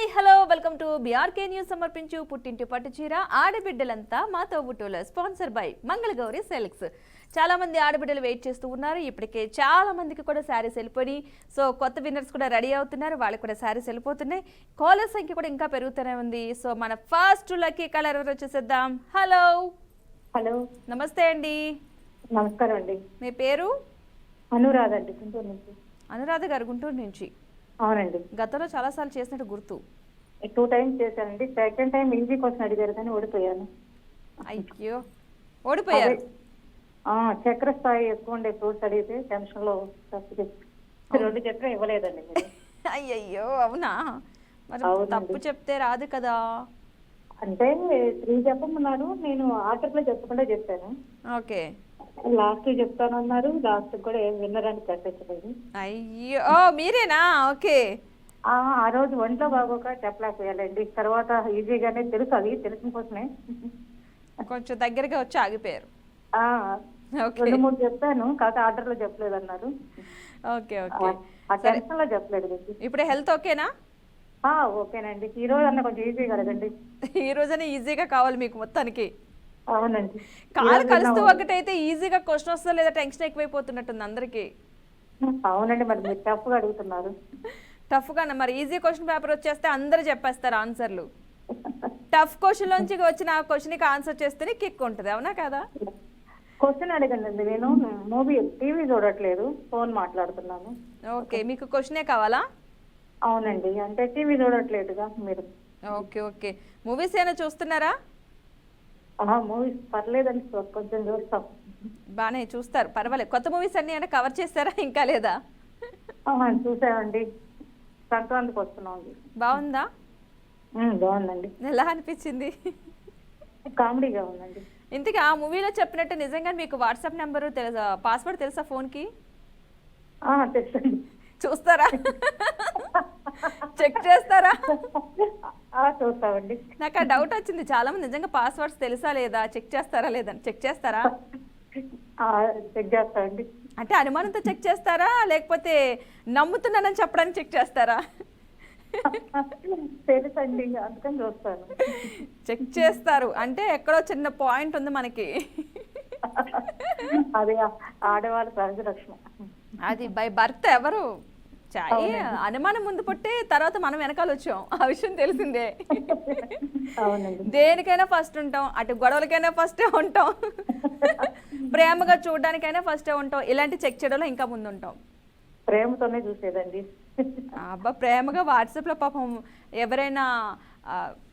Hi hello welcome to BRK news సమర్పించు పుట్టింటి పట్టుచీర ఆడబిడ్డలంతా మా తోబుట్టుల స్పాన్సర్ బై మంగళగౌరి సెలెక్స్. చాలా మంది ఆడబిడ్డలు వెయిట్ చేస్తూ ఉన్నారు. ఇప్పటికే చాలా మందికి కూడా శారీస్ వెళ్ళిపోయి సో కొత్త విన్నర్స్ కూడా రెడీ అవుతున్నారు. వాళ్ళకి కూడా శారీస్ వెళ్ళిపోతున్నాయి. కాలర్ సంఖ్య కూడా ఇంకా పెరుగుతూనే ఉంది. సో మన ఫస్ట్ లక్కీ కలర్ వచ్చేసేద్దాం. హలో హలో నమస్తే అండి. నమస్కారం అండి. మీ పేరు? అనురాధ అండి, గుంటూరు నుంచి. అనురాధ గారు, గుంటూరు నుంచి. అవునండి, గతంలో చాలా సార్లు చేసినట్టు గుర్తు. 2 times చేశానండి. సెకండ్ టైం ఈజీ క్వశ్చన్ అడిగారు కానీ ఓడిపోయాను. అయ్యో, ఓడిపోయారు. చక్కెర స్థాయి ఎక్కువ ఉండే ఫ్రూట్స్ అడిగితే టెన్షన్ లో 2 చక్కెర ఇవ్వలేదండి మీరు. అయ్యయ్యో, అవునా? మరి అవునండి. తప్పు చెప్తే రాదు కదా. అంటే 3 చెప్పమన్నారు, నేను ఆఖరిలో చెప్పకుండా చెప్పాను. Okay, last చెప్తానన్నారు. లాస్ట్ కూడా ఏం విన్నరని ప్రకటించలేదు. అయ్యో, మీరేనా? ఓకే. ఆ రోజు ఒంట్లో బాగోక చెప్పలేకపోయాలండి. తర్వాత ఈజీగానే తెలుసు, అది తెలిసిన కోసమే. కొంచెం దగ్గరగా వచ్చి ఆగిపోయారు. ఓకే 2-3 చెప్పాను, కాకపోతే ఆర్డర్ లో చెప్పలేదు అన్నారు. Okay okay. ఆ టెన్షన్ లో చెప్పలేదు. ఇప్పుడు హెల్త్ ఓకేనా? ఓకేనండి. ఈ రోజు అన్న కొంచెం ఈజీగా అడగండి. ఈ రోజనే ఈజీగా కావాలి మీకు మొత్తానికి. అవునండి. కాలు కలుస్తూ ఒకటైతే ఈజీగా క్వశ్చన్ వస్తుందా లేదా టెన్షన్ ఎక్కువైపోతున్నట్టుంది అందరికి. అవునండి, మరి మీరు టఫ్ గా అడుగుతున్నారు. టఫ్ గా మరి ఈజీ క్వశ్చన్ పేపర్ వచ్చేస్తే అందరూ చెప్పేస్తారు ఆన్సర్లు. టఫ్ క్వశ్చన్ లోంచి వచ్చిన ఆ క్వశ్చన్ కి ఆన్సర్ చేస్తేనే కిక్ ఉంటుంది, అవునా కదా? క్వశ్చన్ అడగండి. నేను టీవీ చూడట్లేదు, ఫోన్ మాట్లాడుతున్నాను. ఓకే, మీకు క్వశ్చనే కావాలా? అవునండి, అంటే టీవీ చూడట్లేదుగా మీరు. Okay okay. మూవీస్ ఏమైనా చూస్తున్నారా? మూవీస్ పర్లేదండి, కొంచెం చూస్తాం. బానే చూస్తారు, పర్వాలేదు. కొత్త మూవీస్ అన్ని అంటే కవర్ చేస్తారా ఇంకా లేదా? చూసామండి, సంక్రాంతికి వస్తున్నాం. బాగుందా? బాగుందండి. ఎలా అనిపించింది? కామెడీగా ఉందండి. ఇంతకీ ఆ మూవీలో చెప్పినట్టు నిజంగా మీకు వాట్సాప్ నెంబరు తెలుసా, పాస్వర్డ్ తెలుసా ఫోన్కి? తెలుసండి. చూస్తారా? చెక్ చేస్తారా? చూస్తామండి. నాకు ఆ డౌట్ వచ్చింది, చాలా మంది నిజంగా పాస్వర్డ్స్ తెలుసా లేదా చెక్ చేస్తారా లేదని. చెక్ చేస్తారా? చెక్ చేస్తామండి. అంటే అనుమానంతో చెక్ చేస్తారా లేకపోతే నమ్ముతున్నానని చెప్పడానికి చెక్ చేస్తారా? తెలుసండి, అందుకని చూస్తాను. చెక్ చేస్తారు అంటే ఎక్కడో చిన్న పాయింట్ ఉంది మనకి. అదే ఆడవాళ్ళ సహజ లక్షణం. అది బై బర్త్ ఎవరు అనుమానం ముందు పుట్టి తర్వాత మనం వెనకాల వచ్చాం, ఆ విషయం తెలిసిందే. అవునండి. దేనికైనా ఫస్ట్ ఉంటాం, అటు గొడవలకైనా ఫస్టే ఉంటాం, ప్రేమగా చూడడానికైనా ఫస్టే ఉంటాం. ఇలాంటి చెక్ చేయడంలో ఇంకా ముందు ఉంటాం. ప్రేమతోనే చూసేదండి. అబ్బా, ప్రేమగా వాట్సాప్ లో పాపం ఎవరైనా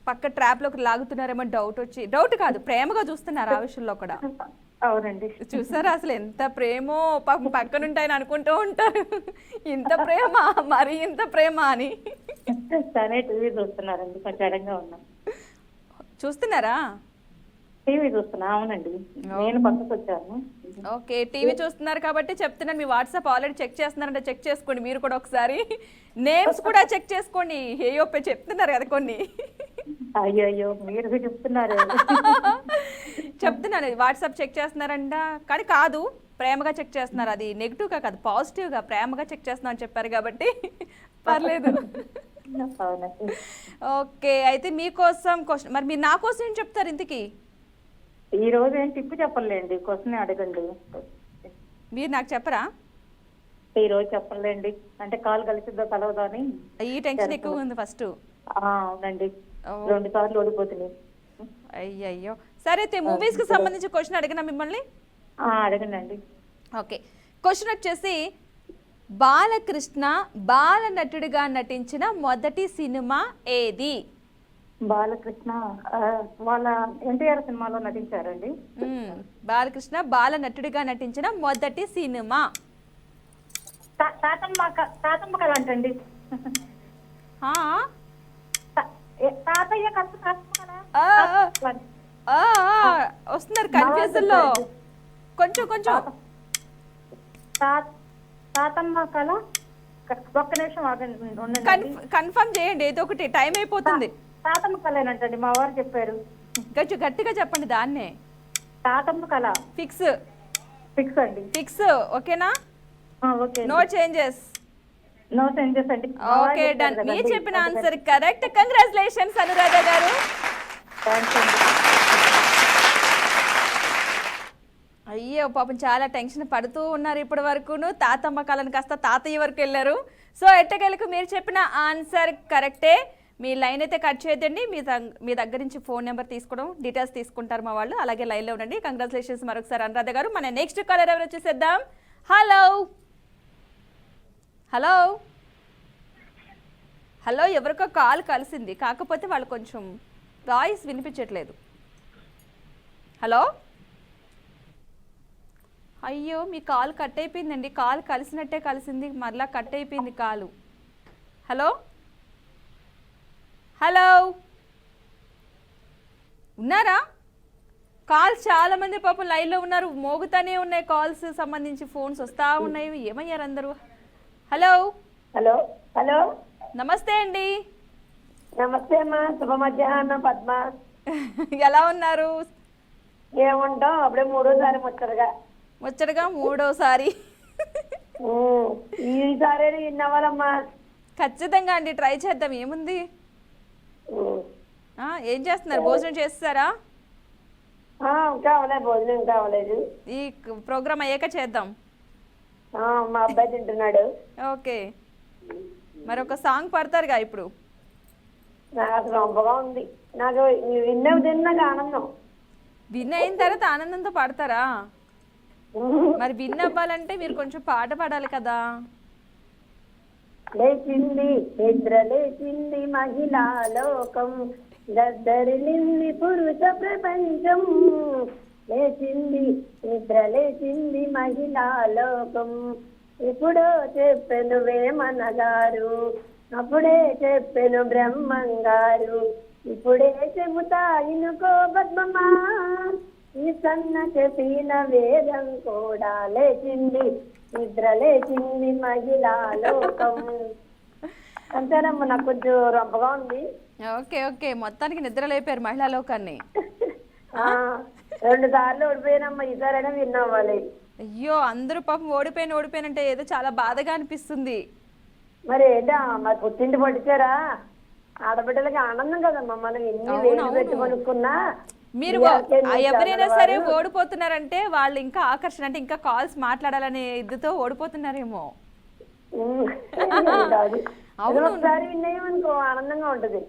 పక్క ట్రాప్ లోకి లాగుతున్నారేమో డౌట్ వచ్చి, డౌట్ కాదు ప్రేమగా చూస్తున్నారు ఆ విషయంలో కూడా. అవునండి. చూసారా అసలు ఎంత ప్రేమో, పాపం పక్కనుంటే ఆయన అనుకుంటూ ఉంటారు ఇంత ప్రేమ, మరి ఇంత ప్రేమ అని. తనే టీవీ చూస్తున్నారండి, కొంచెం ఎడంగా ఉన్నాం. చూస్తున్నారా? టీవీ చూస్తున్నా. అవునండి, నేను పక్కకు వచ్చాను. ఓకే, టీవీ చూస్తున్నారు కాబట్టి చెప్తున్నాను. మీ వాట్సాప్ ఆల్రెడీ చెక్ చేస్తున్నారంటే చెక్ చేసుకోండి మీరు కూడా ఒకసారి. నేమ్స్ కూడా చెక్ చేసుకోండి. ఏయో చెప్తున్నారు కదా కొన్ని. అయ్యో, మీరు చెప్తున్నారు. చెప్తున్నాను, వాట్సాప్ చెక్ చేస్తున్నారంట కానీ కాదు, ప్రేమగా చెక్ చేస్తున్నారు. అది నెగిటివ్గా కాదు, పాజిటివ్గా ప్రేమగా చెక్ చేస్తున్నా అని చెప్పారు కాబట్టి పర్లేదు. ఓకే, అయితే మీకోసం క్వశ్చన్, మరి మీరు నా కోసం ఏం చెప్తారు ఇంతకీ? ఈ రోజు ఏం టిప్పు చెప్పలేండి, క్వశ్చన్ అడగండి. మీరు నాకు చెప్పరా? ఈ రోజు చెప్పలేండి, అంటే కాల్ కలిసిద్దో కలవదో అని ఈ టెన్షన్ ఎక్కువ ఉంది ఫస్ట్. అవునండి, 2 సార్లు ఓడిపోతున్నాయి. అయ్యయ్యో. సరే అయితే మూవీస్ కి సంబంధించి క్వశ్చన్ అడిగినా మిమ్మల్ని. అడగండి. ఓకే, క్వశ్చన్ వచ్చేసి బాలకృష్ణ బాల నటుడిగా నటించిన మొదటి సినిమా ఏది? బాలకృష్ణ వాళ్ళ ఎన్టీఆర్ సినిమాలో నటించారండి. బాలకృష్ణ బాల నటుడిగా నటించిన మొదటి సినిమా. తాతమ్మ కథ అంటండి. తాతయ్య వస్తున్నారు కన్ఫ్యూజన్ లో కొంచెం. తాతమ్మ కళ. ఒక్క నిమిషం ఆగండి, కన్ఫర్మ్ చేయండి, ఏదో ఒకటి, టైం అయిపోతుంది. తాతమ్మ కళేనంటండి, మా వారు చెప్పారు. కొంచెం గట్టిగా చెప్పండి దాన్నే. తాతమ్మ కళ. ఫిక్స్ అండి. ఫిక్స్, ఓకేనా? Okay, no changes. No changes అండి. Okay done. మీరు చెప్పిన ఆన్సర్ కరెక్ట్. కంగ్రాచులేషన్స్ అనురాధ గారు. థ్యాంక్స్ అండి. అయ్యో పాపం చాలా టెన్షన్ పడుతూ ఉన్నారు ఇప్పటి వరకును. తాతమ్మ కాలని కాస్త తాతయ్య వరకు వెళ్ళారు. సో ఎట్టకేలకు మీరు చెప్పిన ఆన్సర్ కరెక్టే. మీ లైన్ అయితే కట్ చేయొద్దండి. మీ దగ్గర నుంచి ఫోన్ నెంబర్ తీసుకోవడం డీటెయిల్స్ తీసుకుంటారు మా వాళ్ళు. అలాగే లైన్లో ఉండండి. కంగ్రాచులేషన్స్ మరొకసారి అనురాధ గారు. మన నెక్స్ట్ కాలర్ ఎవరు వచ్చేసేద్దాం. హలో హలో హలో ఎవరికో కాల్ కలిసింది, కాకపోతే వాళ్ళు కొంచెం వాయిస్ వినిపించట్లేదు. హలో అయ్యో మీ కాల్ కట్ అయిపోయిందండి. కాల్ కలిసినట్టే కలిసింది, మరలా కట్ అయిపోయింది కాలు. హలో హలో ఉన్నారా? కాల్స్ చాలా మంది పాపం లైన్లో ఉన్నారు, మోగుతానే ఉన్నాయి కాల్స్ సంబంధించి ఫోన్స్ వస్తూ ఉన్నాయి. ఏమయ్యారు అందరూ? హలో హలో హలో నమస్తే అండి. నమస్తే అమ్మా, శుభ మధ్యాహ్నం. పద్మ, ఎలా ఉన్నారు? ఏముంటాం, అప్పుడే మూడోసారి ముచ్చటగా మూడోసారి. ఈసారి విన్నవాలమ్మా. ఖచ్చితంగా అండి, ట్రై చేద్దాం. ఏముంది, ఏం చేస్తున్నారు? భోజనం చేస్తారా? ఇంకా అవ్వలేదు, భోజనం ఇంకా అవ్వలేదు. ఈ ప్రోగ్రామ్ అయ్యాక చేద్దాం. మా అబ్బాయి తింటున్నాడు. ఓకే, మరి ఒక సాంగ్ పడతారుగా ఇప్పుడు. నాకు అసలు రొంపగా ఉంది. నాకు విన్నవి తిన్నాక ఆనందం. విన్ అయిన తర్వాత ఆనందంతో పాడతారా? మరి విన్ అవ్వాలంటే మీరు కొంచెం పాట పాడాలి కదా. లేచింది నిద్ర లేచింది మహిళా లోకం, గద్దరిల్లింది పురుష ప్రపంచం. లేచింది నిద్ర లేచింది మహిళా లోకం, ఇప్పుడో చెప్పెను వేమనగారు, అప్పుడే చెప్పెను బ్రహ్మంగారు, ఇప్పుడే చెబుతా ఇనుకో పద్మమా, ఈ సన్న చెప్పిన వేదం కూడా. లేచింది నిద్ర లేచింది మహిళా లోకం. అంతేనమ్మా, నాకు కొంచెం రొంపగా ఉంది. ఓకే ఓకే, మొత్తానికి నిద్ర లేపారు మహిళా లోకాన్ని. 2 సార్లు ఓడిపోయినమ్మా, ఈసారైనా విన్ అవ్వాలి. అయ్యో అందరూ పాపం ఓడిపోయినంటే ఏదో చాలా బాధగా అనిపిస్తుంది. మరి ఏంటా, మరి పుట్టింటి పట్టించారా? ఆడబిడ్డలకి ఆనందం కదమ్మా, మనం ఎన్ని వేలు పెట్టి కొనుక్కున్నా. మీరు ఎవరైనా సరే ఓడిపోతున్నారంటే వాళ్ళు ఇంకా ఆకర్షణ, అంటే ఇంకా కాల్స్ మాట్లాడాలనే ఇదితో ఓడిపోతున్నారేమో. అవును, ఒకసారి విన్ అయ్యామనుకో ఆనందంగా ఉంటది.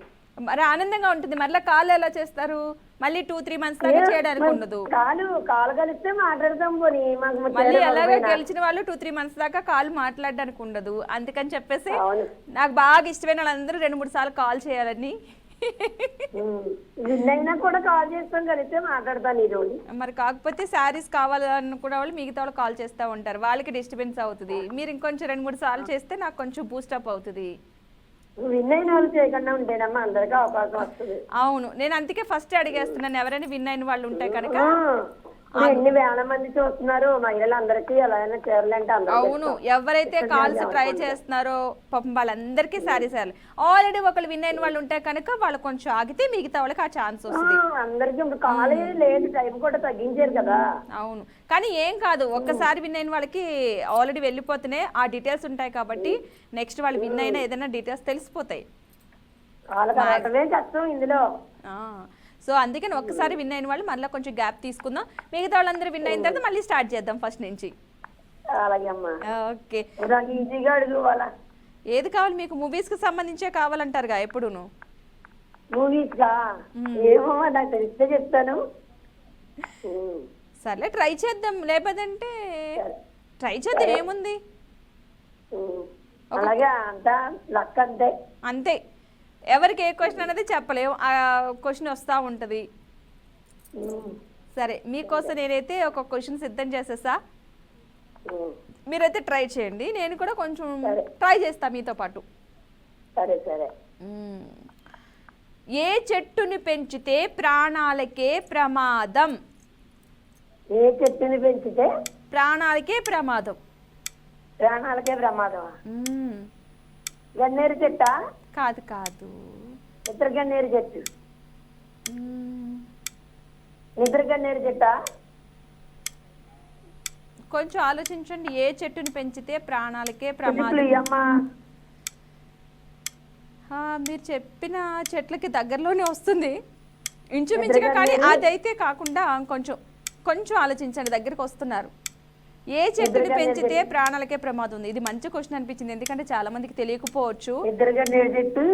మరి ఆనందంగా ఉంటుంది. మళ్ళీ కాల్ ఎలా చేస్తారు? మళ్ళీ 2-3 మంత్స్ దాకా చేయడానికి ఉండదు. కాలు కలిస్తే మాట్లాడతాం. పోనీ మళ్ళీ ఎలాగో గెలిచిన వాళ్ళు 2-3 మంత్స్ దాకా కాల్ మాట్లాడడానికి ఉండదు. అందుకని చెప్పేసి నాకు బాగా ఇష్టమైన వాళ్ళందరూ 2-3 సార్లు కాల్ చేయాలని. విన్ అయినా కూడా కాల్ చేసుకొని కలిస్తే మాట్లాడతాను ఈ రోజు. మరి కాకపోతే శారీస్ కావాలనుకునే వాళ్ళు మిగతా వాళ్ళు కాల్ చేస్తూ ఉంటారు, వాళ్ళకి డిస్టర్బెన్స్ అవుతుంది. మీరు ఇంకొంచెం 2-3 సార్లు చేస్తే నాకు కొంచెం బూస్టప్ అవుతుంది. విన్ అయిన వాళ్ళు చేయకుండా ఉంటేనమ్మా అందరికీ అవకాశం వస్తుంది. అవును, నేను అందుకే ఫస్ట్ అడిగేస్తున్నాను, ఎవరైనా విన్ అయిన వాళ్ళు ఉంటే కనుక. ఎన్ని వేల మంది చూస్తున్నారు, మహిళలందరికీ ఎలా అయినా చేరాలంటే. అవును, ఎవరైతే కాల్స్ ట్రై చేస్తున్నారో పాపం వాళ్ళందరికీ శారీస్ వేయాలి. ఆల్రెడీ ఒకళ్ళు విన్ అయిన వాళ్ళు ఉంటే కనుక వాళ్ళు కొంచెం ఆగితే మిగతా వాళ్ళకి ఆ ఛాన్స్ వస్తుంది. అందరికి ఇప్పుడు కాలేజీ లేదు, టైం కూడా తగ్గించారు కదా. అవును, కానీ ఏం కాదు, ఒక్కసారి విన్ అయిన వాళ్ళకి ఆల్రెడీ వెళ్ళిపోతేనే ఆ డీటెయిల్స్ ఉంటాయి కాబట్టి నెక్స్ట్ వాళ్ళు విన్ అయినా ఏదైనా డీటెయిల్స్ తెలిసిపోతాయి. వాళ్ళకి కష్టం ఇందులో. సో అందుకని ఒక్కసారి విన్ అయిన వాళ్ళు మళ్ళీ కొంచెం గ్యాప్ తీసుకుందాం. మిగతా వాళ్ళందరూ విన్ అయిన తర్వాత మళ్ళీ స్టార్ట్ చేద్దాం ఫస్ట్ నుంచి. అలాగే అమ్మా. ఓకే, ఈజీగా అడుగు. ఏది కావాలి మీకు? మూవీస్ కి సంబంధించే కావాలంటారుగా ఎప్పుడును. మూవీస్ కా ఏమో నాకు తెలిస్తే చెప్తాను. సర్లే ట్రై చేద్దాం, లేకపోతే ట్రై చేద్దాం, ఏముంది. అలాగే అంతా లక్ అంతే. అంతే, ఎవరికి ఏ క్వశ్చన్ అనేది చెప్పలేము, ఆ క్వశ్చన్ వస్తూ ఉంటుంది. సరే, మీకోసం నేనైతే ఒక క్వశ్చన్ సిద్ధం చేసేసా, మీరైతే ట్రై చేయండి. నేను కూడా కొంచెం ట్రై చేస్తా మీతో పాటు. సరే సరే. ఏ చెట్టుని పెంచితే ప్రాణాలకే ప్రమాదం? ఏ చెట్టుని పెంచితే ప్రాణాలకే ప్రమాదం? ప్రాణాలకే ప్రమాదం. గన్నేరు చెట్టా? కాదు కాదు, నిద్ర గన్నేరు చెట్టు. నిద్ర గన్నేరు చెట్టా? కొంచెం ఆలోచించండి. ఏ చెట్టుని పెంచితే ప్రాణాలకే ప్రమాదం? మీరు చెప్పిన చెట్లకి దగ్గరలోనే వస్తుంది ఇంచుమించుగా, కానీ అదైతే కాకుండా కొంచెం ఆలోచించండి, దగ్గరికి వస్తున్నారు. ఏ చెట్టుని పెంచితే ప్రాణాలకే ప్రమాదం ఉంది? ఇది మంచి క్వశ్చన్ అనిపించింది, ఎందుకంటే చాలా మందికి తెలియకపోవచ్చు. ఎదురుగా నేడు చెట్టు.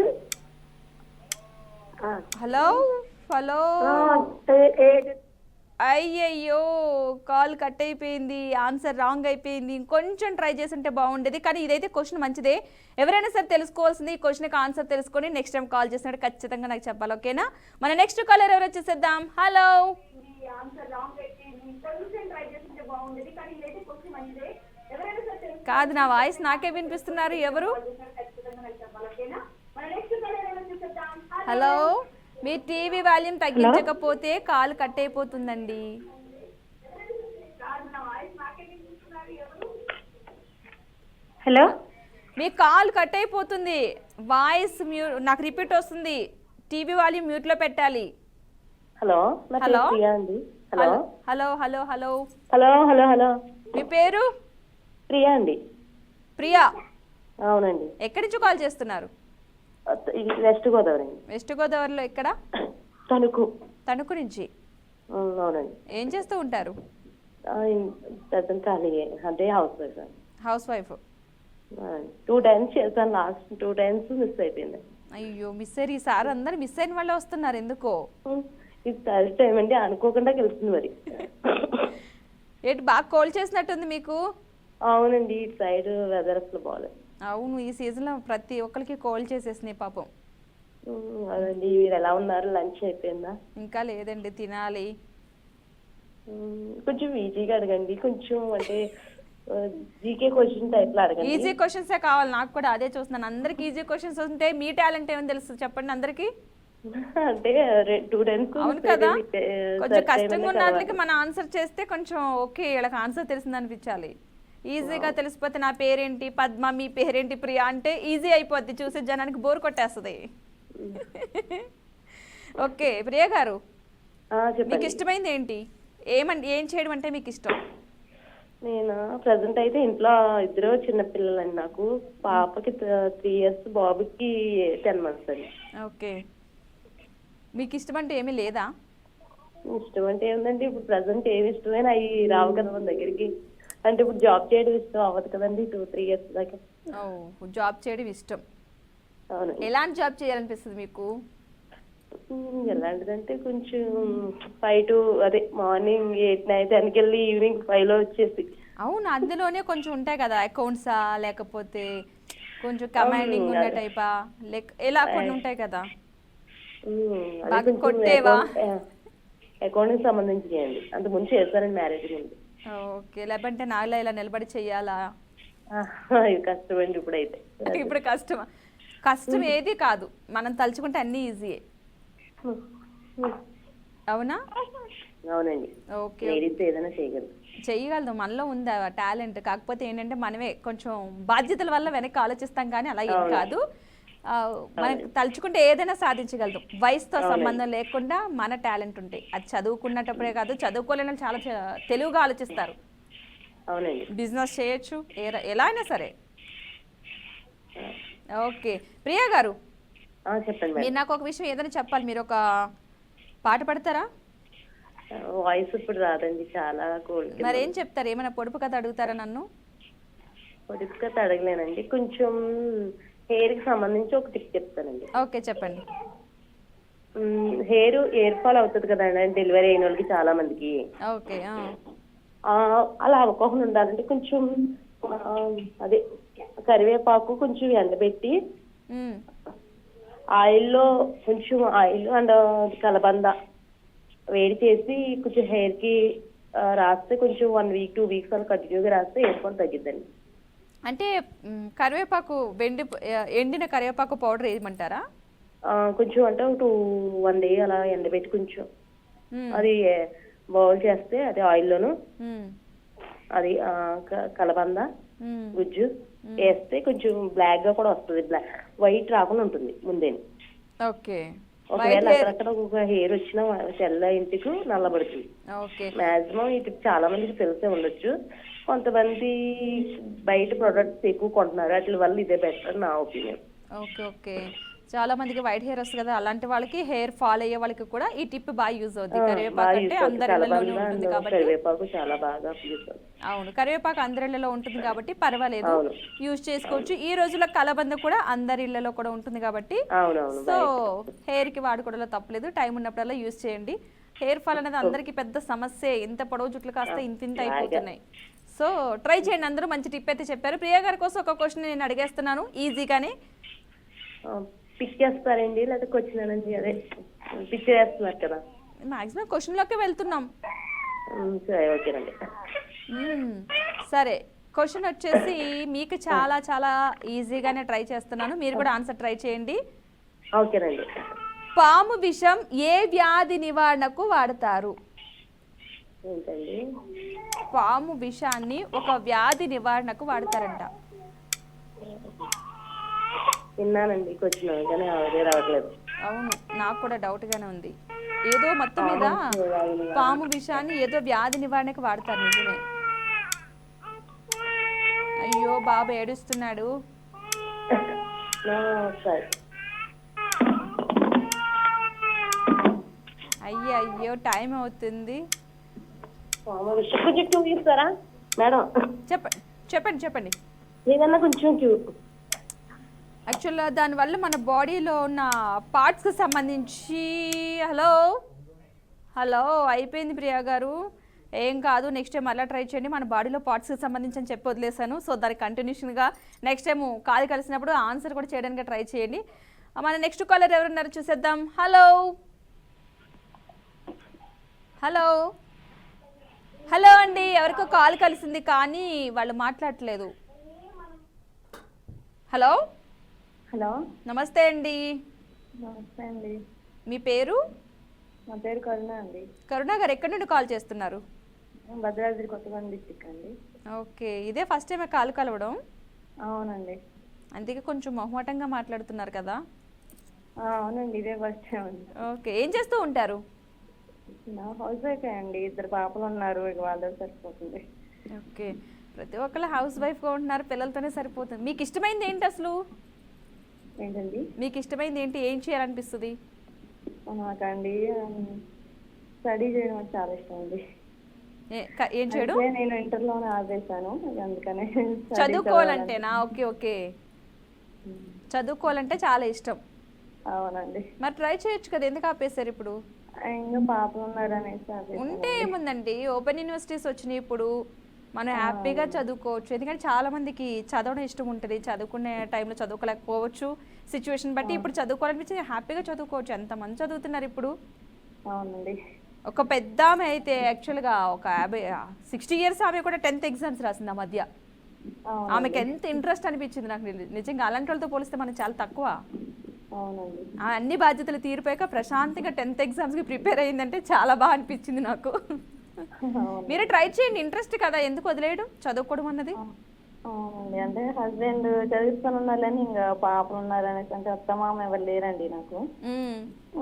హలో హలో, అయ్యయ్యో కాల్ కట్ అయిపోయింది, ఆన్సర్ రాంగ్ అయిపోయింది. ఇంకొంచెం ట్రై చేసి ఉంటే బాగుండేది, కానీ ఇదైతే క్వశ్చన్ మంచిదే. ఎవరైనా సరే తెలుసుకోవాల్సింది ఈ క్వశ్చన్కి ఆన్సర్ తెలుసుకొని నెక్స్ట్ టైం కాల్ చేసినట్టు ఖచ్చితంగా నాకు చెప్పాలి, ఓకేనా? మన నెక్స్ట్ కాలర్ ఎవరు వచ్చేసేద్దాం. హలో. కాదు, నా వాయిస్ నాకే వినిపిస్తున్నారు. ఎవరు? హలో, మీ టీవీ వాల్యూమ్ తగ్గించకపోతే కాల్ కట్ అయిపోతుందండి. హలో, మీ కాల్ కట్ అయిపోతుంది, వాయిస్ నాకు రిపీట్ వస్తుంది. టీవీ వాల్యూమ్ మ్యూట్లో పెట్టాలి. హలో హలో ప్రియా అండి. Hello hello hello hello hello hello hello మీ పేరు? ప్రియా అండి. ప్రియా, అవునండి. ఎక్కడి నుంచి కాల్ చేస్తున్నారు? ఇది వెస్ట్ గోదావరి అండి. వెస్ట్ గోదావరిలో ఎక్కడ? తణుకు. తణుకు నుంచి. అవునండి. ఏం చేస్తూ ఉంటారు? పెద్ద ఖాళీయే, అంటే house wife. House wife. 2 times చేశాను, లాస్ట్ 2 times మిస్ అయిపోయింది. అయ్యో మిస్ అయ్యారు. ఈసారి అందరు మిస్ అయిన వాళ్ళే వస్తున్నారు, ఎందుకో. ఇది థర్డ్ టైం అండి, అనుకోకుండా గెలుస్తుంది మరి. ఏంటి బాగా కోల్డ్ చేసినట్టుంది మీకు? అవునండి, ఇటు సైడ్ వెదర్ అసలు బాగాలేదు. అవును, ఈ సీజన్లో ప్రతి ఒక్కరికి కోల్డ్ చేసేసినాయి పాపం. అదండి. మీరు ఎలా ఉన్నారు? లంచ్ అయిపోయిందా? ఇంకా లేదండి, తినాలి. కొంచెం ఈజీగా అడగండి, కొంచెం అంటే జీకే క్వశ్చన్ టైప్ లో అడగండి. ఈజీ క్వశ్చన్సే కావాలి నాకు కూడా, అదే చూస్తున్నాను. అందరికి ఈజీ క్వశ్చన్స్ ఉంటే మీ టాలెంట్ ఏమని తెలుస్తుంది చెప్పండి అందరికి. అంటే 2 times. అవును కదా, కొంచెం కష్టంగా ఉన్న వాటికి మనం ఆన్సర్ చేస్తే కొంచెం ఓకే, వీళ్ళకి ఆన్సర్ తెలిసింది అనిపించాలి. ఈజీగా తెలిసిపోతే నా పేరేంటి పద్మ, మీ పేరేంటి ప్రియా అంటే ఈజీ అయిపోద్ది, చూసే జనానికి బోర్ కొట్టేస్తుంది. ఓకే ప్రియా గారు, మీకు ఇష్టమైంది ఏంటి? ఏం చేయడం అంటే మీకు ఇష్టం? నేను ప్రజెంట్ అయితే ఇంట్లో 2 చిన్న పిల్లలండి. నాకు పాపకి 3 years, బాబుకి 10 months అండి. ఓకే, మీకు ఇష్టం అంటే ఏమీ లేదా? ఇష్టం అంటే ఏముందండి, ఇప్పుడు ప్రజెంట్ ఏమి ఇష్టమైనా అవి రావు కదా మన దగ్గరికి. అంటే ఇప్పుడు జాబ్ చేయడం ఇష్టం అవ్వదు కదండి 2-3 years దాకా. జాబ్ చేయడం ఇష్టం. అవును. ఎలాంటి జాబ్ చేయాలనిపిస్తుంది మీకు? ఎలాంటిదంటే కొంచెం 5 to అదే మార్నింగ్ 8-9 10కి వెళ్ళి ఈవినింగ్ 5 వచ్చేసి. అవును, అందులోనే కొంచెం ఉంటాయి కదా, అకౌంట్సా లేకపోతే కొంచెం కమాండింగ్ ఉన్న టైపా, ఎలా కొన్ని ఉంటాయి కదా. కొట్టేవా? అకౌంటింగ్ సంబంధించి చేయండి, అంత ముందు చేస్తానండి మ్యారేజ్ ముందు. ఓకే, లేకపోతే నాలో ఇలా నిలబడి చెయ్యాలా? ఇది కష్టం అండి ఇప్పుడైతే. ఇప్పుడు కష్టమా? కష్టం ఏది కాదు, మనం తలుచుకుంటే అన్ని ఈజీయే. అవునా? అవునండి. ఓకే, ఏదైనా చెయ్యగలదు, మనలో ఉంది ఆ టాలెంట్. కాకపోతే ఏంటంటే మనమే కొంచెం బాధ్యతల వల్ల వెనక్కి ఆలోచిస్తాం, కానీ అలా ఏం కాదు. మనకి తలుచుకుంటే ఏదైనా సాధించగలదు, వయసుతో సంబంధం లేకుండా మన టాలెంట్ ఉంటాయి. అది చదువుకున్నప్పుడే కాదు, చదువుకోలేని చాలా తెలివిగా ఆలోచిస్తారు. అవునండి. బిజినెస్ చేయొచ్చు, ఎలా అయినా సరే. ఓకే ప్రియా గారు, చెప్పండి. మీరు నాకు ఒక విషయం ఏదైనా చెప్పాలి, మీరు ఒక పాట పాడతారా? వాయిస్ ఇప్పుడు రాదండి, చాలా కోల్డ్. మరి ఏం చెప్తారు? ఏమైనా పొడుపు కథ అడుగుతారా నన్ను? పొడుపు కథ అడగలేనండి, కొంచెం హెయిర్ కి సంబంధించి ఒక టిప్ చెప్తానండి. ఓకే చెప్పండి. హెయిర్ ఫాల్ అవుతుంది కదండి డెలివరీ అయిన వాళ్ళకి చాలా మందికి. ఓకే, అలా అవ్వకుండా ఉండాలంటే కొంచెం అదే కరివేపాకు కొంచెం ఎండబెట్టి ఆయిల్లో కొంచెం ఆయిల్ అండ్ కలబంద వేడి చేసి కొంచెం హెయిర్ కి రాస్తే కొంచెం 1 week 2 weeks అలా కంటిన్యూగా రాస్తే హెయిర్ ఫాల్ తగ్గిద్దండి. అంటే కరివేపాకు ఎండిన కరివేపాకు పౌడర్ వేయమంటారా? కొంచెం అంటే 1 day అలా ఎండబెట్టి కొంచెం అది బౌల్ చేస్తే అదే ఆయిల్లోను అది కలబంద గుజ్జు వేస్తే కొంచెం బ్లాక్ గా కూడా వస్తుంది, వైట్ రాకుండా ఉంటుంది ముందే. ఓకే, ఒకవేళ అక్కడక్కడ ఒక హెయిర్ వచ్చిన తెల్ల ఇంటికి నల్లబడుతుంది. మాక్సిమం ఇది చాలా మందికి తెలిసే ఉండొచ్చు, కొంతమంది బయట ప్రొడక్ట్స్ ఎక్కువ కొంటున్నారు, వాటి వల్ల ఇదే బెటర్ నా ఒపీనియన్. ఓకే ఓకే చాలా మందికి వైట్ హెయిర్ వస్తుంది కదా, అలాంటి వాళ్ళకి హెయిర్ ఫాల్ అయ్యే వాళ్ళకి కూడా ఈ టిప్ బాగా యూజ్ అవుతుంది. కరివేపాకు బాగా అంటే యూస్ అందరి ఇళ్లలోనే కలబంద ఉంటుంది and కాబట్టి. కరివేపాకు చాలా బాగా యూస్ అవుతుంది. అవును, కరివేపాకు అందరి ఇళ్లలో ఉంటుంది కాబట్టి పర్వాలేదు, అవును. యూజ్ చేసుకోవచ్చు. ఈ రోజుల్లో కలబంద కూడా అందరి ఇళ్లలో కూడా ఉంటుంది కాబట్టి అవునవును. సో హెయిర్ కి వాడుకోవడంలో తప్పలేదు. టైం ఉన్నప్పుడల్లా యూజ్ చేయండి. హెయిర్ ఫాల్ అనేది అందరికీ పెద్ద సమస్య. ఇంత పొడవు జుట్లు కాస్త ఇంత అయిపోతున్నాయి. సో ట్రై చేయండి, అందరూ మంచి టిప్ అయితే చెప్పారు. ప్రియా గారి కోసం ఒక క్వశ్చన్ నేను అడిగేస్తున్నాను ఈజీగానే. పిక్ చేస్తారండి లేదా క్వశ్చన్ అండి? అదే పిక్ చేస్తున్నారు కదా. మాక్సిమం క్వశ్చన్లోకే వెళ్తున్నాం. సరే ఓకేనండి. సరే, క్వశ్చన్ వచ్చేసి మీకు చాలా చాలా ఈజీగానే ట్రై చేస్తున్నాను, మీరు కూడా ఆన్సర్ ట్రై చేయండి. ఓకేనండి. పాము విషం ఏ వ్యాధి నివారణకు వాడతారు? ఏంటండి? పాము విషాన్ని ఒక వ్యాధి నివారణకు వాడతారంట. విన్నానండి క్వశ్చన్, కానీ అదే రావట్లేదు. అవును, నాకు కూడా డౌట్ గానే ఉంది. ఏదో మొత్తం మీద పాము విషాన్ని ఏదో వ్యాధి నివారణకు వాడతారు. నిజమే. అయ్యో బాబు ఏడుస్తున్నాడు. సరే. అయ్యో టైం అవుతుంది. కొంచెం క్యూ ఇస్తారా మేడం? చెప్పండి చెప్పండి. ఏదన్నా కొంచెం క్యూ. యాక్చువల్గా దానివల్ల మన బాడీలో ఉన్న పార్ట్స్కి సంబంధించి. హలో అయిపోయింది ప్రియా గారు, ఏం కాదు, నెక్స్ట్ టైం అలా ట్రై చేయండి. మన బాడీలో పార్ట్స్కి సంబంధించి అని చెప్పి వదిలేసాను. సో దానికి కంటిన్యూషన్గా నెక్స్ట్ టైం కాల్ కలిసినప్పుడు ఆన్సర్ కూడా చేయడానికి ట్రై చేయండి. మన నెక్స్ట్ కాలర్ ఎవరున్నారో చూసేద్దాం. హలో అండి, ఎవరికో కాల్ కలిసింది కానీ వాళ్ళు మాట్లాడట్లేదు. హలో నమస్తే అండి. నమస్తే అండి. మీ పేరు? నా పేరు కరుణ అండి. కరుణ గారు ఎక్కడి నుండి కాల్ చేస్తున్నారు? భద్రాద్రి కొత్తగూడెం డిస్టిక్ అండి. ఓకే, ఇదే ఫస్ట్ టైం కాల్ కలవడం? అవునండి. అందుకే కొంచెం మొహమాటంగా మాట్లాడుతున్నారు కదా? అవునండి, ఇదే ఫస్ట్ టైం అండి. ఓకే, ఏం చేస్తూ ఉంటారు? నా హౌస్ వైఫ్ అండి, 2 పాపలు ఉన్నారు, ఇక వాళ్ళతో సరిపోతుంది. ఓకే, ప్రతి ఒక్కళ్ళు హౌస్ వైఫ్గా ఉంటున్నారు, పిల్లలతోనే సరిపోతుంది. మీకు ఇష్టమైంది ఏంటి అసలు? ఏంటండి? మీకు ఇష్టమైంది ఏంటి, ఏం చేయాలనిపిస్తుంది? నాకండి స్టడీ చేయడం అంటే చాలా ఇష్టం అండి. ఏం చేయడం? నేను ఇంటర్లోనే ఆపేసాను, అందుకనే చదువుకోవాలంటేనా? ఓకే, చదువుకోవాలంటే చాలా ఇష్టం. అవునండి. మరి ట్రై చేయొచ్చు కదా, ఎందుకు ఆపేశారు ఇప్పుడు? ఇంకా పాపలు ఉన్నారు అనేసి ఉంటే ఏముందండి, ఓపెన్ యూనివర్సిటీస్ వచ్చినాయి ఇప్పుడు, మనం హ్యాపీగా చదువుకోవచ్చు. ఎందుకంటే చాలా మందికి చదవడం ఇష్టం ఉంటుంది, చదువుకునే టైంలో చదువుకోలేకపోవచ్చు, సిచ్యువేషన్ బట్టి. ఇప్పుడు చదువుకోవాలనిపించి హ్యాపీగా చదువుకోవచ్చు. ఎంతమంది చదువుతున్నారు ఇప్పుడు. అవునండి. ఒక పెద్ద ఆమె అయితే యాక్చువల్గా ఒక 60 years ఆమె కూడా 10th ఎగ్జామ్స్ రాసింది ఆ మధ్య. ఆమెకి ఎంత ఇంట్రెస్ట్ అనిపించింది నాకు. నిజంగా అలాంటి వాళ్ళతో పోలిస్తే మనం చాలా తక్కువ. అవునండి. అన్ని బాధ్యతలు తీరిపోయాక ప్రశాంతంగా 10th ఎగ్జామ్స్కి ప్రిపేర్ అయ్యిందంటే చాలా బాగా అనిపించింది నాకు. మీరు ట్రై చేయండి, ఇంట్రెస్ట్ కదా, ఎందుకు వదిలేయడం చదువుకోవడం అన్నది. అవునండి, అంటే హస్బెండ్ చదివిస్తానున్నారని ఇంకా పాపలు ఉన్నారనేసి, అంటే అత్తమామ ఎవరు లేరండి నాకు,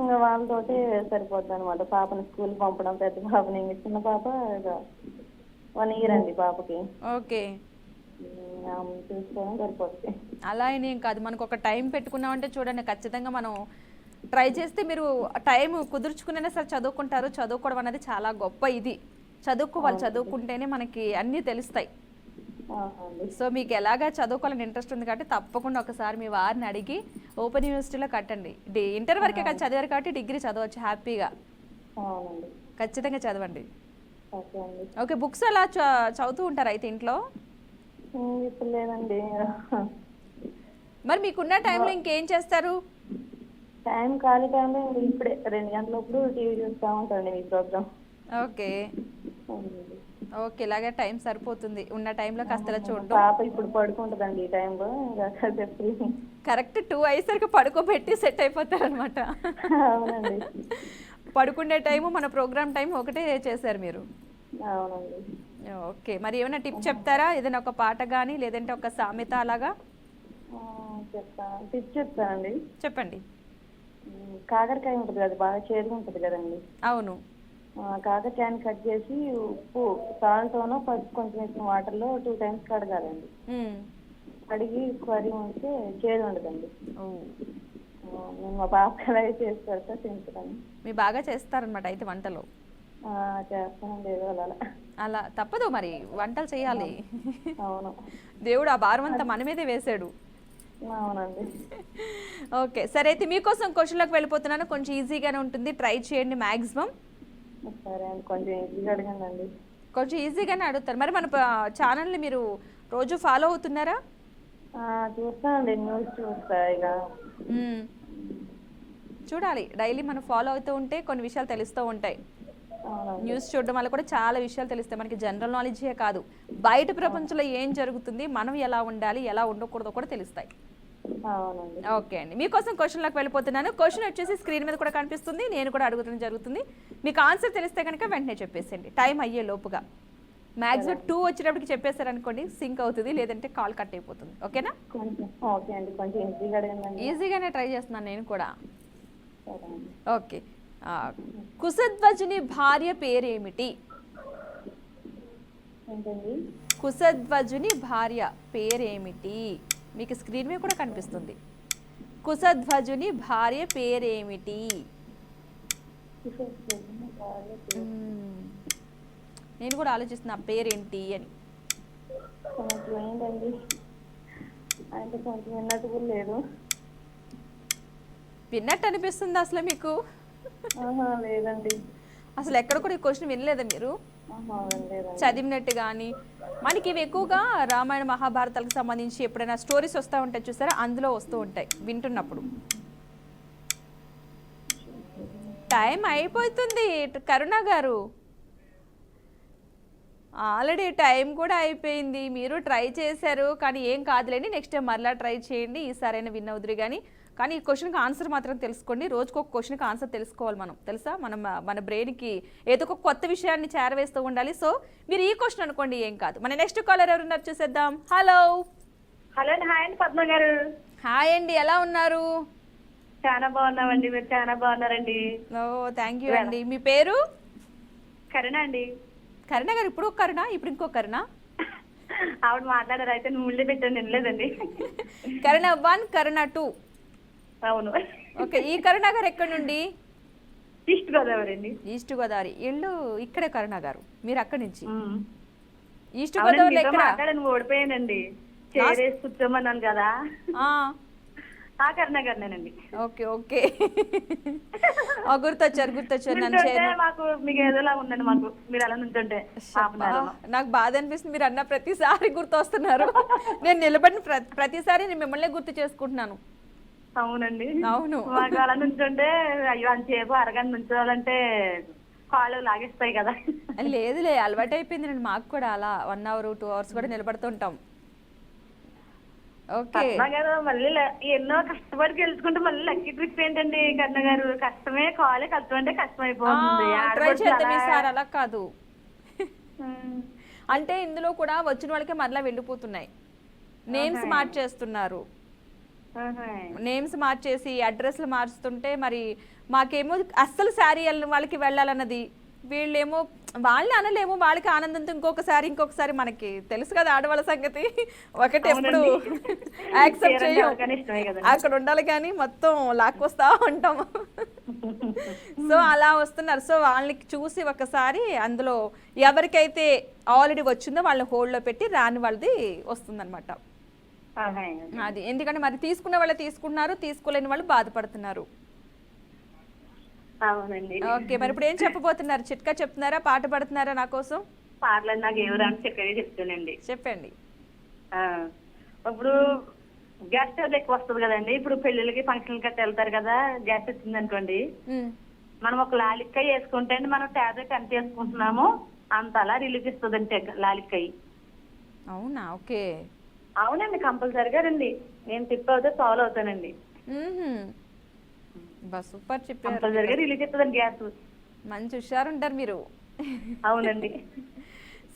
ఇంకా వాళ్ళతోటి సరిపోద్ది అనమాట. పాపని స్కూల్ పంపడం, పెద్ద పాపని, ఇంకా చిన్న పాప 1 year అండి పాపకి. ఓకే, చూసుకోవడం సరిపోద్ది. అలా ఏం కాదు, మనకు ఒక టైం పెట్టుకున్నామంటే చూడండి, ఖచ్చితంగా మనం ట్రై చేస్తే మీరు టైం కుదుర్చుకునే సరే చదువుకుంటారు. చదువుకోవడం అనేది చాలా గొప్ప. ఇది చదువుకోవాలి, చదువుకుంటేనే మనకి అన్నీ తెలుస్తాయి. సో మీకు ఎలాగా చదువుకోవాలని ఇంట్రెస్ట్ ఉంది కాబట్టి తప్పకుండా ఒకసారి మీ వారిని అడిగి ఓపెన్ యూనివర్సిటీలో కట్టండి. ఇంటర్ వరకే కదా చదివారు కాబట్టి డిగ్రీ చదవచ్చు హ్యాపీగా. ఖచ్చితంగా చదవండి. ఓకే, బుక్స్ అలా చదువుతూ ఉంటారు అయితే ఇంట్లో? ఇప్పుడు లేదండి. మరి మీకున్న టైంలో ఇంకేం చేస్తారు? టైం ఖాళీ టైంలో ఇప్పుడే 2 గంటలప్పుడు టీవీ చూస్తూ ఉంటాండి మీ ప్రోగ్రామ్. ఓకే, ఇలాగే టైం సరిపోతుంది. ఉన్న టైంలో కాస్త చూడడం. పాప ఇప్పుడు పడుకుంటుందండి ఈ టైంలో, కరెక్ట్ 2 అయ్యేసరికి పడుకోబెట్టి సెట్ అయిపోతారు అనమాట. అవునండి. పడుకునే టైము మన ప్రోగ్రామ్ టైం ఒకటే చేశారు మీరు. అవునండి. ఓకే, మరి ఏమైనా టిప్ చెప్తారా? ఏదైనా ఒక పాట కానీ లేదంటే ఒక సామెత అలాగా? టిప్ చెప్తానండి. చెప్పండి. కాకరకాయ ఉంటుంది కదా, బాగా చేదుగా ఉంటుంది కదండి. అవును. కాకరకాయని కట్ చేసి ఉప్పు, సాల్ట్తోనో పసుపు కొంచెం వేసిన వాటర్లో 2 times కడగాలండి. కడిగి కర్రీ ఉంటే చేదు ఉండదండి. నేను మా పాప అలాగే చేసి పెడతా తింటాను. మీ బాగా చేస్తారనమాట అయితే వంటలు. చేస్తానండి ఏదో అలా. అలా తప్పదు మరి, వంటలు చేయాలి. అవును. దేవుడు ఆ భారం అంతా మన మీదే వేశాడు. అవునండి. ఓకే సరే, అయితే మీకోసం క్వశ్చన్లోకి వెళ్ళిపోతున్నాను. కొంచెం ఈజీగానే ఉంటుంది, ట్రై చేయండి మ్యాక్సిమం. సరే అండి, కొంచెం ఈజీగా అడగండి. కొంచెం ఈజీగానే అడుగుతారు. మరి మన ఛానల్ని మీరు రోజు ఫాలో అవుతున్నారా? చూస్తానండి, న్యూస్ చూస్తా ఇక. చూడాలి, డైలీ మనం ఫాలో అవుతూ ఉంటే కొన్ని విషయాలు తెలుస్తూ ఉంటాయి. అవునండి. న్యూస్ చూడడం వల్ల కూడా చాలా విషయాలు తెలుస్తాయి మనకి. జనరల్ నాలెడ్జే కాదు, బయట ప్రపంచంలో ఏం జరుగుతుంది, మనం ఎలా ఉండాలి, ఎలా ఉండకూడదో కూడా తెలుస్తాయి. అవునండి. ఓకే అండి, మీకోసం క్వశ్చన్లోకి వెళ్ళిపోతున్నాను. క్వశ్చన్ వచ్చేసి స్క్రీన్ మీద కూడా కనిపిస్తుంది, నేను కూడా అడుగుతున్న జరుగుతుంది. మీకు ఆన్సర్ తెలిస్తే కనుక వెంటనే చెప్పేసేయండి, టైం అయ్యే లోపుగా. మ్యాక్సిమం 2 వచ్చేటప్పటికి చెప్పేశారనుకోండి సింక్ అవుతుంది, లేదంటే కాల్ కట్ అయిపోతుంది. ఓకేనా? కొంచెం ఓకే అండి, కొంచెం ఈజీగా అడగండి. ఈజీగానే ట్రై చేస్తున్నాను నేను కూడా. సరే అండి. ఓకే, కుశధ్వజుని భార్య పేరేమిటి? ఏంటండి? కుశధ్వజుని భార్య పేరేమిటి? మీకు స్క్రీన్ మీద కూడా కనిపిస్తుంది. కుశధ్వజుని భార్య పేరేమిటి? నేను కూడా ఆలోచిస్తున్నా పేరేంటి అని. కొంచెం ఏంటండి అంటే కొంచెం విన్నట్టు కూడా లేదు. విన్నట్టు అనిపిస్తుంది అసలు మీకు? లేదండి. అసలు ఎక్కడ కూడా ఈ క్వశ్చన్ వినలేదా మీరు? లేదండి. చదివినట్టు కానీ. మనకి ఇవి ఎక్కువగా రామాయణ మహాభారతాలకు సంబంధించి ఎప్పుడైనా స్టోరీస్ వస్తూ ఉంటాయి చూసారా, అందులో వస్తూ ఉంటాయి వింటున్నప్పుడు. టైం అయిపోతుంది కరుణ గారు, ఆల్రెడీ టైం కూడా అయిపోయింది. మీరు ట్రై చేశారు కానీ ఏం కాదులేండి, నెక్స్ట్ టైం మరలా ట్రై చేయండి, ఈసారైనా విన్ అవుదురు. కానీ ఈ క్వశ్చన్కి ఆన్సర్ మాత్రం తెలుసుకోండి. రోజుకు ఒక క్వశ్చన్కి ఆన్సర్ తెలుసుకోవాలి మనం, తెలుసా? మన బ్రెయిన్కి ఏదో ఒక కొత్త విషయాన్ని చేరవేస్తూ ఉండాలి. సో మీరు ఈ క్వశ్చన్ అనుకోండి, ఏం కాదు. మన నెక్స్ట్ కాలర్ ఎవరున్నారు చూసేద్దాం. హలో. హలో అండి, హాయ్ అండి పద్మ గారు. హాయ్ అండి, ఎలా ఉన్నారు? చాలా బాగున్నామండి, మీరు చాలా బాగున్నారండి. ఓ థ్యాంక్ యూ అండి. మీ పేరు? కరుణ అండి. కరుణ గారు, ఇప్పుడు ఒక కరుణ, ఇప్పుడు ఇంకో కరుణ? ఆవిడ మాట్లాడారు, అయితే నువ్వు ఉండే పెట్టాను వినలేదండి. కరుణ 1, కరుణ 2. అవును. ఓకే, ఈ కరుణ గారు ఎక్కడి నుండి? ఈస్ట్ గోదావరి అండి. ఈస్ట్ గోదావరి. ఇల్లు ఇక్కడే కరుణ గారు, మీరు అక్కడి నుంచి. ఈస్ట్ అవునండి, గోదావరి మీతో ఎక్కడ? మాట్లాడాను, ఓడిపోయానండి. చేరేసి కూర్చోమన్నాను కదా, ఆ కరుణ గారినేనండి. ఓకే ఓకే, గుర్తొచ్చారు నన్ను మాకు మీకు ఏదోలా ఉందండి, మాకు మీరు అలా నుంచుంటే నాకు బాధ అనిపిస్తుంది. మీరు అన్న ప్రతిసారి గుర్తొస్తున్నారు. నేను నిలబడిన ప్రతిసారి నేను మిమ్మల్ని గుర్తు చేసుకుంటున్నాను. అవునండి, అవును. మాకు అలా నుంచుంటే అయ్యో అంతసేపు అరగంట నుంచోవాలంటే కాళ్ళు లాగేస్తాయి కదా. లేదులే, అలవాటు అయిపోయింది నేను. మాకు కూడా అలా 1 hour 2 hours కూడా నిలబడుతుంటాం. ఓకే మళ్ళీ ఎన్నో కష్టపడి గెలుచుకుంటే మళ్ళీ లక్కీ ట్రిప్ ఏంటండి కర్ణ గారు? కష్టమే, కాలే కష్టం అంటే కష్టం అయిపోతుంది. ట్రై చేద్దాం ఈసారి. అలా కాదు అంటే ఇందులో కూడా వచ్చిన వాళ్ళకే మరలా వెళ్ళిపోతున్నాయి. నేమ్స్ మార్చేస్తున్నారు, నేమ్స్ మార్చేసి అడ్రస్లు మార్చుతుంటే మరి మాకేమో అస్సలు శారీ వాళ్ళకి వెళ్ళాలన్నది, వీళ్ళేమో వాళ్ళని అనలేము, వాళ్ళకి ఆనందంతో ఇంకొకసారి మనకి తెలుసు కదా ఆడవాళ్ళ సంగతి. ఒకటి ఎప్పుడు యాక్సెప్ట్ చేయం, అక్కడ ఉండాలి కానీ మొత్తం లాక్కొస్తా ఉంటాము. సో అలా వస్తున్నారు. సో వాళ్ళని చూసి ఒకసారి అందులో ఎవరికైతే ఆల్రెడీ వచ్చిందో వాళ్ళని హోల్డ్లో పెట్టి రాని వాళ్ళది వస్తుందన్నమాట. అది ఎందుకంటే మరి తీసుకున్న వాళ్ళు తీసుకున్నారు, తీసుకోలేని వాళ్ళు బాధపడుతున్నారు. అవునండి. ఓకే, మరి ఇప్పుడు ఏం చెప్పబోతున్నారు? చిట్కా చెప్తున్నారా, పాట పడుతున్నారా నా కోసం? పాటలు నాకు ఎవరు చక్కగా చెప్తానండి. చెప్పండి. ఇప్పుడు గ్యాస్ స్టవ్ ఎక్కువ వస్తుంది కదండి. ఇప్పుడు పెళ్లిళ్ళకి ఫంక్షన్ గట్రా వెళ్తారు కదా, గ్యాస్ వచ్చింది అనుకోండి, మనం ఒక లాలిక్కాయ వేసుకుంటే మనం టాబ్లెట్ ఎంత వేసుకుంటున్నామో అంత అలా రిలీఫ్ ఇస్తుంది అంటే లాలిక్కాయ. అవునా? ఓకే. అవునండి, కంపల్సరిగా రండి, నేను టిప్ అవుతే ఫాలో అవుతానండి. సూపర్ చెప్పారు. కంపల్సరిగా రిలీజ్ అవుతుందండి గ్యాస్. మంచి హుషారు ఉంటారు మీరు. అవునండి.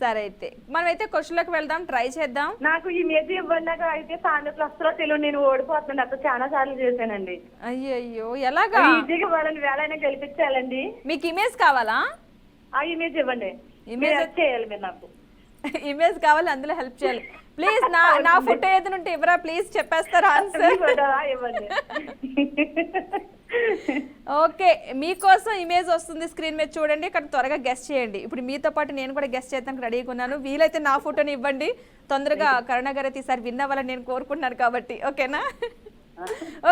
సరే, అయితే మనమైతే క్వశ్చన్లోకి వెళ్దాం, ట్రై చేద్దాం. నాకు ఈ మేజీ ఇవ్వడానికి అయితే సాంద్రతలు వస్తారో తెలియదు, నేను ఓడిపోతున్నాను. అప్పుడు చాలా సార్లు చేశానండి. అయ్యో, ఎలాగా? ఈజీగా వాళ్ళని వేళైనా గెలిపించాలండి. మీకు ఇమేజ్ కావాలా? ఆ ఇమేజ్ ఇవ్వండి, ఇమేజ్ చేయాలి మీరు నాకు. ఇమేజ్ కావాలి, అందులో హెల్ప్ చేయాలి. ప్లీజ్ నా ఫోటో ఏదైనా ఉంటే ఇవ్వరా ప్లీజ్, చెప్పేస్తారా ఆన్సర్? ఇవ్వండి. ఓకే, మీకోసం ఇమేజ్ వస్తుంది స్క్రీన్ మీద చూడండి, ఇక్కడ త్వరగా గెస్ట్ చేయండి. ఇప్పుడు మీతో పాటు నేను కూడా గెస్ట్ చేయడానికి రెడీగా ఉన్నాను. వీలైతే నా ఫోటోని ఇవ్వండి తొందరగా. కరుణ గారు అయితే ఈసారి విన్ అవ్వాలని నేను కోరుకుంటున్నాను కాబట్టి, ఓకేనా?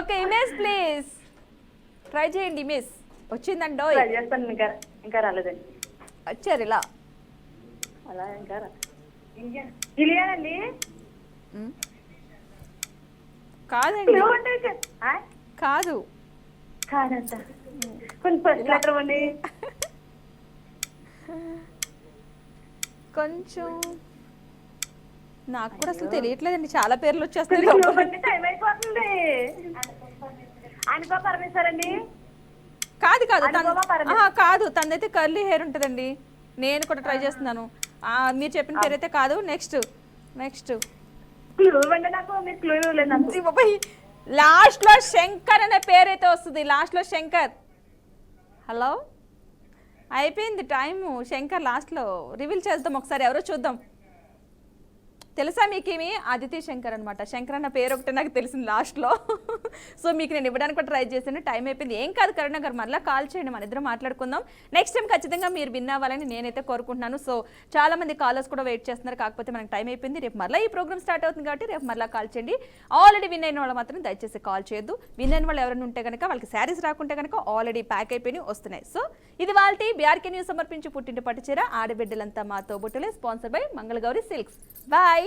ఓకే, ఇమేజ్ ప్లీజ్ ట్రై చేయండి. ఇమేజ్ వచ్చిందండో? ట్రై చేస్తాను, ఇంకా రాలేదండి. వచ్చారు ఇలా. అలా ఇలియానండి? కాదండి, ఆ? కాదు కాదంట. కొంచెం ఫస్ట్ లెటర్ ఇవ్వండి. కొంచెం నాకు కూడా అసలు తెలియట్లేదండి, చాలా పేర్లు వచ్చేస్తాయి. టైం అయిపోతుంది. అనుకో పరమేశ్వర్ అండి? కాదు కాదు, తనదైతే కర్లీ హెయిర్ ఉంటుందండి. నేను కూడా ట్రై చేస్తున్నాను. మీరు చెప్పిన పేరు అయితే కాదు. నెక్స్ట్ క్లూ ఇవ్వండి నాకు. మీరు క్లూ ఇవ్వలేదు నాకు. లాస్ట్ లో శంకర్ అనే పేరు అయితే వస్తుంది. లాస్ట్ లో శంకర్. హలో, అయిపోయింది టైము. శంకర్ లాస్ట్ లో రివీల్ చేద్దాం ఒకసారి, ఎవరో చూద్దాం. తెలుసా మీకు ఏమి? అదితి శంకర్ అనమాట. శంకర్ అన్న పేరు ఒకటే నాకు తెలిసింది లాస్ట్లో. సో మీకు నేను ఇవ్వడానికి కూడా ట్రై చేశాను. టైం అయిపోయింది. ఏం కాదు కరుణ గారు, మళ్ళీ కాల్ చేయండి, మన ఇద్దరం మాట్లాడుకుందాం. నెక్స్ట్ టైం ఖచ్చితంగా మీరు విన్ అవ్వాలని నేనైతే కోరుకుంటున్నాను. సో చాలా మంది కాలర్స్ కూడా వెయిట్ చేస్తున్నారు, కాకపోతే మనకు టైం అయిపోయింది. రేపు మళ్ళీ ఈ ప్రోగ్రామ్ స్టార్ట్ అవుతుంది కాబట్టి రేపు మళ్ళీ కాల్ చేయండి. ఆల్రెడీ విన్ అయిన వాళ్ళు మాత్రం దయచేసి కాల్ చేయొద్దు. విన్ అయిన వాళ్ళు ఎవరైనా ఉంటే కనుక, వాళ్ళకి శారీస్ రాకుంటే కనుక ఆల్రెడీ ప్యాక్ అయిపోయి వస్తున్నాయి. సో ఇది వాళ్ళ బీఆర్కే న్యూస్ సమర్పించి పుట్టింటి పట్టుచీర ఆడబిడ్డలంతా మా తోబుట్టులే, sponsor by Mangalagauri silks. Bye.